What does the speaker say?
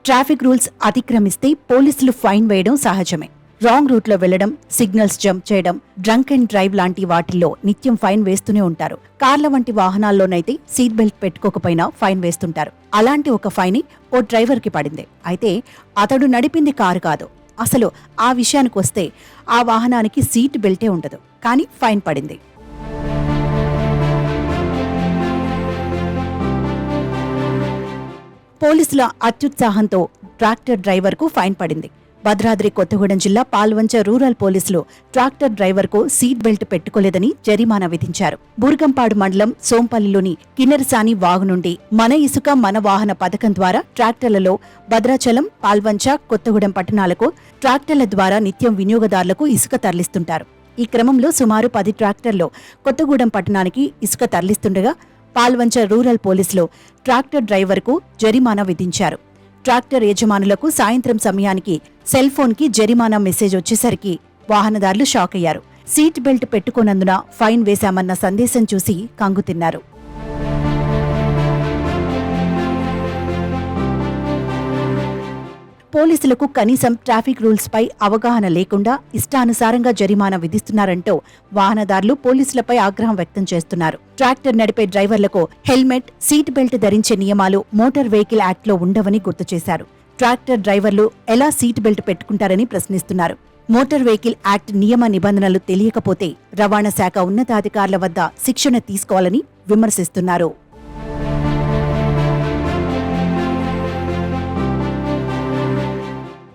Traffic rules అతిక్రమిస్తే పోలీసులు fine వేయడం సహజమే. రాంగ్ రూట్లో వెళ్లడం, సిగ్నల్స్ జంప్ చేయడం, డ్రంక్ అండ్ డ్రైవ్ లాంటి వాటిల్లో నిత్యం ఫైన్ వేస్తూనే ఉంటారు. కార్ల వంటి వాహనాల్లోనైతే సీట్ బెల్ట్ పెట్టుకోకపోయినా ఫైన్ వేస్తుంటారు. అలాంటి ఒక ఫైన్ ఓ డ్రైవర్కి పడింది. అయితే అతడు నడిపింది కారు కాదు. అసలు ఆ విషయానికి వస్తే ఆ వాహనానికి సీట్ బెల్టే ఉండదు, కానీ ఫైన్ పడింది. పోలీసుల అత్యుత్సాహంతో ట్రాక్టర్ డ్రైవర్కు ఫైన్ పడింది. భద్రాద్రి కొత్తగూడెం జిల్లా పాల్వంచ రూరల్ పోలీసులు ట్రాక్టర్ డ్రైవర్కు సీట్ బెల్ట్ పెట్టుకోలేదని జరిమానా విధించారు. బూర్గంపాడు మండలం సోంపల్లిలోని కిన్నెరసాని వాగు నుండి మన ఇసుక మన వాహన పథకం ద్వారా ట్రాక్టర్లలో భద్రాచలం, పాల్వంచ, కొత్తగూడెం పట్టణాలకు ట్రాక్టర్ల ద్వారా నిత్యం వినియోగదారులకు ఇసుక తరలిస్తుంటారు. ఈ క్రమంలో సుమారు 10 ట్రాక్టర్లు కొత్తగూడెం పట్టణానికి ఇసుక తరలిస్తుండగా పాల్వంచ రూరల్ పోలీసులు ట్రాక్టర్ డ్రైవర్కు జరిమానా విధించారు. ట్రాక్టర్ యజమానులకు సాయంత్రం సమయానికి సెల్ ఫోన్కి జరిమానా మెసేజ్ వచ్చేసరికి వాహనదారులు షాక్ అయ్యారు. సీట్ బెల్ట్ పెట్టుకోనందున ఫైన్ వేశామన్న సందేశం చూసి కంగుతిన్నారు. పోలీసులకు కనీసం ట్రాఫిక్ రూల్స్ పై అవగాహన లేకుండా ఇష్టానుసారంగా జరిమానా విధిస్తున్నారంటూ వాహనదారులు పోలీసులపై ఆగ్రహం వ్యక్తం చేస్తున్నారు. ట్రాక్టర్ నడిపే డ్రైవర్లకు హెల్మెట్, సీట్ బెల్ట్ ధరించే నియమాలు మోటార్ వెహికల్ యాక్ట్లో ఉండవని గుర్తు చేశారు. ట్రాక్టర్ డ్రైవర్లు ఎలా సీట్ బెల్ట్ పెట్టుకుంటారని ప్రశ్నిస్తున్నారు. మోటార్ వెహికల్ యాక్ట్ నియమ నిబంధనలు తెలియకపోతే రవాణా శాఖ ఉన్నతాధికారుల వద్ద శిక్షణ తీసుకోవాలని విమర్శిస్తున్నారు.